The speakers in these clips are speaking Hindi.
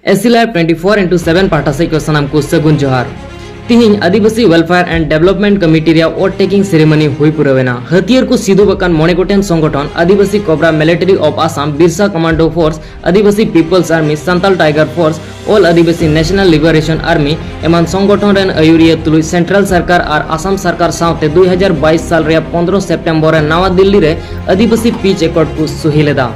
एसी लाइव 24/7 पाठा से को सनाम को सगुन जोहार तिहिं आदिवासी वेलफेयर एंड डेवलपमेंट कमिटी रे ओट टेकिंग सेरेमनी हुई पुरवेना हथियार को सीधु बकान मोने गोटेन संगठन Adivasi cobra military of Assam Birsa commando force Adivasi people's army Santhal tiger force all Adivasi national liberation army एमान संगठन रेन आयुरिया तुलुई सेंट्रल सरकार और आसाम सरकार साथे 2022 साल रे 15 सितंबर रे नवा दिल्ली रे आदिवासी पीच एकॉर्ड को सुहिलेदा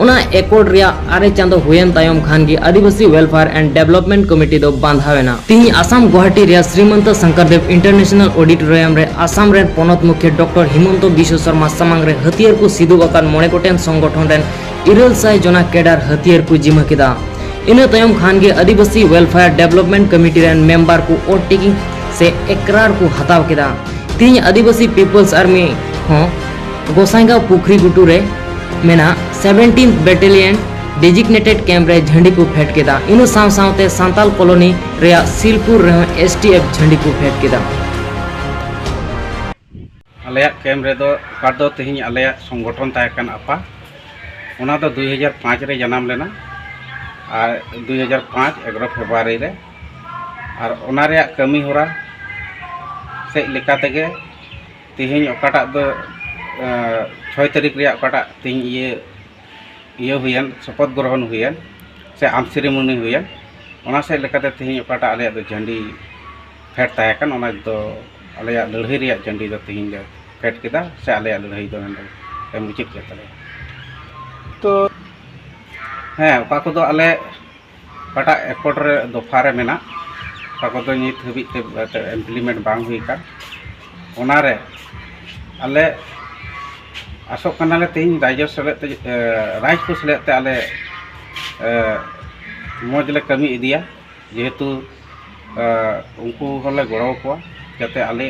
उना एकॉर्ड रिया आरे चांदो हुयन तायम खान की आदिवासी वेलफेयर एंड डेवलपमेंट कमिटी दो बांधावेना तिही आसाम गुवाहाटी रिया श्रीमंत शंकरदेव इंटरनेशनल ऑडिटोरियम रे आसाम रेन पोनत मुख्य डॉक्टर हिमंत बिश्व शर्मा सामांग रे हथियार को सीधु बकान मोने गोटेन संगठन रेन 200 जना केडार हथियार को जिमा किदा इन तायम खान के आदिवासी वेलफेयर डेवलपमेंट कमिटी रेन मेंबर को ओट टेकिंग से एकरार को हताव किदा तिही आदिवासी पीपल्स आर्मी हो गोसाईगांव पुखरी गुटू रे मेना 17th बैटालियन डेजिग्नेटेड कैंप रे झंडी को फेट केदा इनु सावते सांताल कॉलोनी रे सिलपुर रे एसटीएफ झंडी को फेट केदा आले कैंप रे दो कादो तिहिं आले संगठन तायकन आपा ओना दो 2005 रे जन्म लेना और 2005 11 फरवरी रे और ओना रे कमी होरा से लेका तेगे तिहिं ओकाटा दो 6 तारीख रे ओकाटा तिहिं ये हुयन शपथ ग्रहण हुयन से आम सेरेमनी हुयन ओना से लेकाते तिहिं ओकाटा आले दो झंडी फेट तायकन ओना दो आले लड़ाई रे झंडी दो तिहिं दो फेट केदा से आले लड़ाई दो नंदे मुचित के तले तो हाँ ओका को दो आले ओकाटा एकॉर्ड रे दफा रे मेना ओका को दो नित हबी ते इम्प्लीमेंट बांग हुई का ओना रे आले आसोक कनाले तिहिं राज्य सेलेते राज को सेलेते आले मजले कमी इदिया जेहेतु उनको हले गड़ो को जाते आले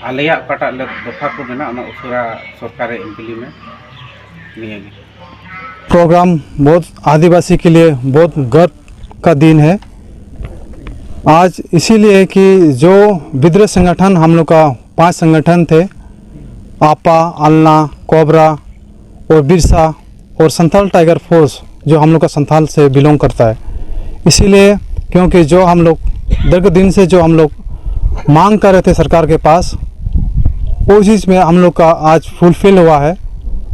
आलेया ओकाटा ले दफा को मेना ओना उसरा सरकार इम्प्लीमेंट निये प्रोग्राम बहुत आदिवासी के लिए बहुत गर्व का दिन है आज, इसीलिए कि जो विद्रोह संगठन हम लोग का 5 संगठन थे आपा, अल्ना, कोबरा और बिरसा और संथाल टाइगर फोर्स जो हम लोग का संथाल से बिलोंग करता है, इसीलिए क्योंकि जो हम लोग दीर्घ दिन से जो हम लोग मांग कर रहे थे सरकार के पास वो चीज़ में हम लोग का आज फुलफिल हुआ है।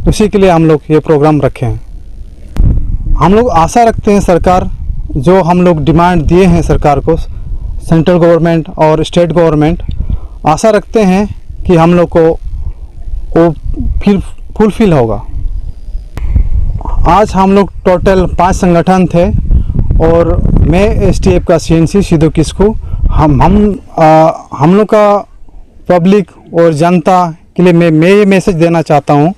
उसी के लिए हम लोग ये प्रोग्राम रखे हैं। हम लोग आशा रखते हैं सरकार जो हम लोग डिमांड दिए हैं सरकार को, सेंट्रल गवर्नमेंट और स्टेट गवर्नमेंट, आशा रखते हैं कि हम लोग को वो फिर फुलफिल होगा। आज हम लोग टोटल 5 संगठन थे और मैं एसटीएफ का सीएनसी सीधो किसको हम लोग का पब्लिक और जनता के लिए मैं ये मैसेज देना चाहता हूँ,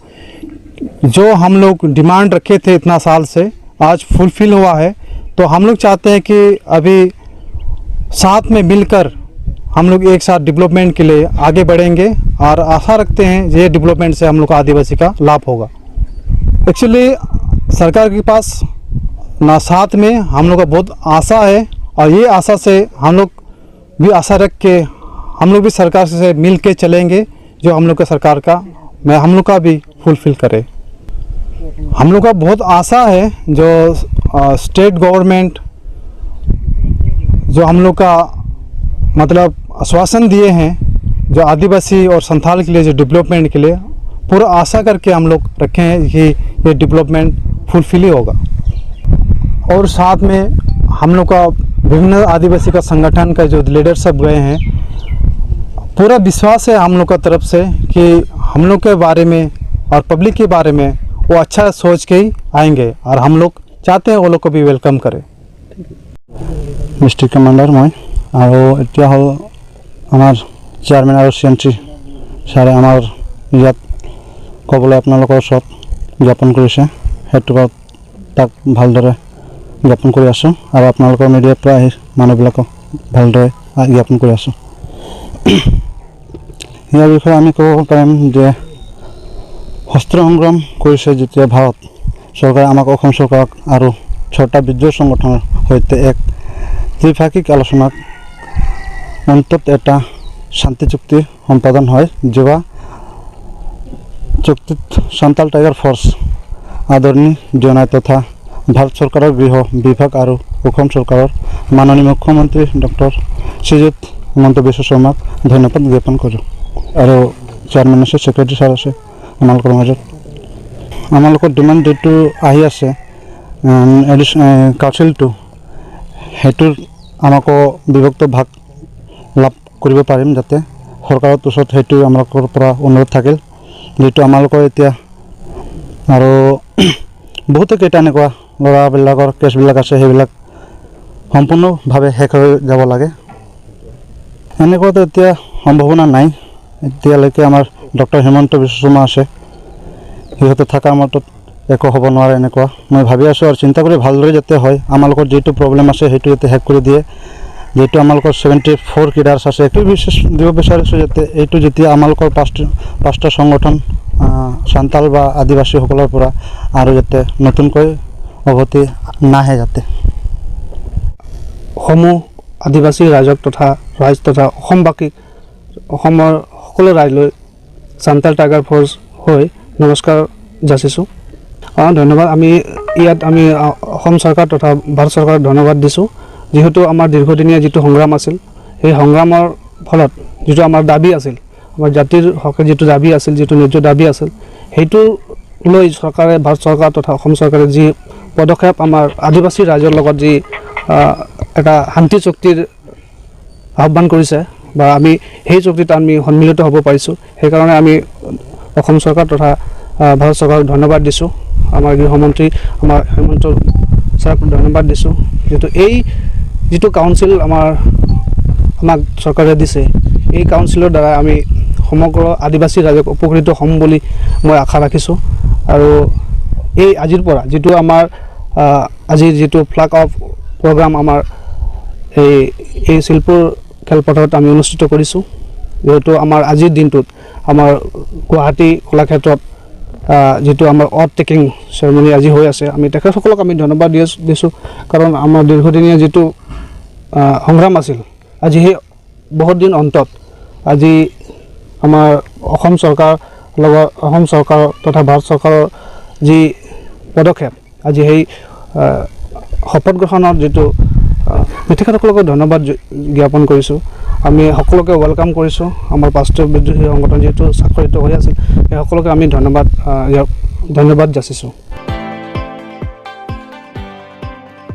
जो हम लोग डिमांड रखे थे इतना साल से आज फुलफिल हुआ है। तो हम लोग चाहते हैं कि अभी साथ में मिलकर हम लोग एक साथ डेवलपमेंट के लिए आगे बढ़ेंगे और आशा रखते हैं ये डेवलपमेंट से हम लोग का आदिवासी का लाभ होगा। एक्चुअली सरकार के पास ना साथ में हम लोग का बहुत आशा है और ये आशा से हम लोग भी आशा रख के हम लोग भी सरकार से मिल के चलेंगे, जो हम लोग का सरकार का हम लोग का भी फुलफिल करे। हम लोग का बहुत आशा है जो स्टेट गवर्नमेंट जो हम लोग का मतलब आश्वासन दिए हैं जो आदिवासी और संथाल के लिए जो डेवलपमेंट के लिए पूरा आशा करके हम लोग रखे हैं कि ये डेवलपमेंट फुलफिल ही होगा। और साथ में हम लोग का विभिन्न आदिवासी का संगठन का जो लीडर सब गए हैं, पूरा विश्वास है हम लोग का तरफ से कि हम लोग के बारे में और पब्लिक के बारे में वो अच्छा सोच के ही आएंगे और हम लोग चाहते हैं वो लोग को भी वेलकम करें। डिस्ट्रिक्ट कमांडर मैं और एतिया हल आमार चेयरमैन और सेंट्री सारे आमार यात कबले आपनालोকৰ ওচৰত জ্ঞাপন কৰিছে, সেইটো তাক ভালদৰে জ্ঞাপন কৰি আছোঁ আৰু আপোনালোকৰ মিডিয়াৰ পৰা আহি মানুহবিলাকক ভালদৰে জ্ঞাপন কৰি আছোঁ। ইয়াৰ বিষয়ে আমি ক'ব পাৰিম যে হস্ত্ৰ সংগ্ৰাম কৰিছে যেতিয়া ভাৰত চৰকাৰে আমাক অসম চৰকাৰক আৰু 6টা বিদ্ৰোহ সংগঠনৰ সৈতে এক ত্ৰিপাক্ষিক আলোচনাত অন্তত এটা শান্তি চুক্তি সম্পাদন হয়। যোৱা চুক্তিত সান্তাল টাইগার ফোর্স आदरणीय जोनाय तथा ভাৰত চৰকাৰৰ গৃহ বিভাগ আৰু অসম চৰকাৰৰ মাননীয় মুখ্যমন্ত্ৰী ডক্টৰ শ্ৰীযুত হিমন্ত বিশ্ব শৰ্মাক ধন্যবাদ জ্ঞাপন কৰোঁ আৰু চেয়াৰমেন আছে ছেক্ৰেটাৰী ছাৰ আছে আমালোকৰ মাজত আমালোকৰ ডিমাণ্ড যিটো আহি আছে কাউন্সিলটো সেইটোৰ আমাকো বিভক্ত ভাগ লাভ কৰিব পাৰিম যাতে চৰকাৰৰ ওচৰত সেইটো আমালোকৰ পৰা অনুৰোধ থাকিল যিটো আমালোকৰ এতিয়া আৰু বহুতো কেইটা এনেকুৱা ল'ৰাবিলাকৰ কেছবিলাক আছে সেইবিলাক সম্পূৰ্ণভাৱে শেষ হৈ যাব লাগে এনেকুৱাতো এতিয়া সম্ভাৱনা নাই এতিয়ালৈকে আমাৰ ডক্টৰ হিমন্ত বিশ্ব শৰ্মা আছে সিহঁতে থকাৰ মতত একো হ'ব নোৱাৰে এনেকুৱা মই ভাবি আছোঁ আৰু চিন্তা কৰি ভালদৰে যাতে হয় আমালোকৰ যিটো প্ৰব্লেম আছে সেইটো যাতে শেষ কৰি দিয়ে যেটো আমালোকৰ 74 কিডাৰ্ছ আছে এইটো বিশেষ দিব বিচাৰিছোঁ যাতে এইটো যেতিয়া আমালোকৰ পাঁচটা সংগঠন সান্তাল বা আদিবাসীসকলৰ পৰা আৰু যাতে নতুনকৈ অৱতি নাহে যাতে সমূহ আদিবাসী ৰাইজ তথা অসমবাসী অসমৰ সকলো ৰাইজলৈ সান্তাল টাইগাৰ ফ'ৰ্চ হৈ নমস্কাৰ যাচিছোঁ ধন্যবাদ আমি ইয়াত আমি অসম চৰকাৰ তথা ভাৰত চৰকাৰক ধন্যবাদ দিছোঁ যেহেতু আমাৰ দীৰ্ঘদিনীয়া যিটো সংগ্ৰাম আছিল সেই সংগ্ৰামৰ ফলত যিটো আমাৰ দাবী আছিল আমাৰ জাতিৰ হকে যিটো দাবী আছিল যিটো ন্যায্য দাবী আছিল সেইটো লৈ চৰকাৰে ভাৰত চৰকাৰ তথা অসম চৰকাৰে যি পদক্ষেপ আমাৰ আদিবাসী ৰাইজৰ লগত যি এটা শান্তি চুক্তিৰ আহ্বান কৰিছে বা আমি সেই চুক্তিত আমি সন্মিলিত হ'ব পাৰিছোঁ সেইকাৰণে আমি অসম চৰকাৰ তথা ভাৰত চৰকাৰক ধন্যবাদ দিছোঁ আমাৰ গৃহমন্ত্ৰী আমাৰ হিমন্ত ছাৰক ধন্যবাদ দিছোঁ যিটো কাউন্সিল আমাক চৰকাৰে দিছে এই কাউন্সিলৰ দ্বাৰা আমি সমগ্ৰ আদিবাসী ৰাইজক উপকৃত হ'ম বুলি মই আশা ৰাখিছোঁ আৰু এই আজিৰ পৰা যিটো আমাৰ আজিৰ যিটো ফ্লাগ অফ প্ৰগ্ৰাম আমাৰ এই শিলপুৰ খেলপথাৰত আমি অনুষ্ঠিত কৰিছোঁ যেহেতু আমাৰ আজিৰ দিনটোত আমাৰ গুৱাহাটী কলাক্ষেত্ৰত যেটো আমাৰ অথ টেকিং সেৰেমনি আজি হৈ আছে আমি তেখেতসকলক আমি ধন্যবাদ দিছোঁ কাৰণ আমাৰ দীৰ্ঘদিনীয়া যেটো সংগ্ৰাম আছিল আজি সেই বহুত দিন অন্তত আজি আমাৰ অসম চৰকাৰ তথা ভাৰত চৰকাৰৰ যি পদক্ষেপ আজি সেই শপত গ্ৰহণৰ যেটো তেখেতসকলক ধন্যবাদ জ্ঞাপন কৰিছোঁ আমি সকলোকে ওয়েলকাম কৰিছোঁ আমাৰ পাঁচটা বিদ্ৰোহী সংগঠন যেটো স্বাক্ষৰিত হৈ আছিল সেই সকলোকে আমি ধন্যবাদ যাচিছোঁ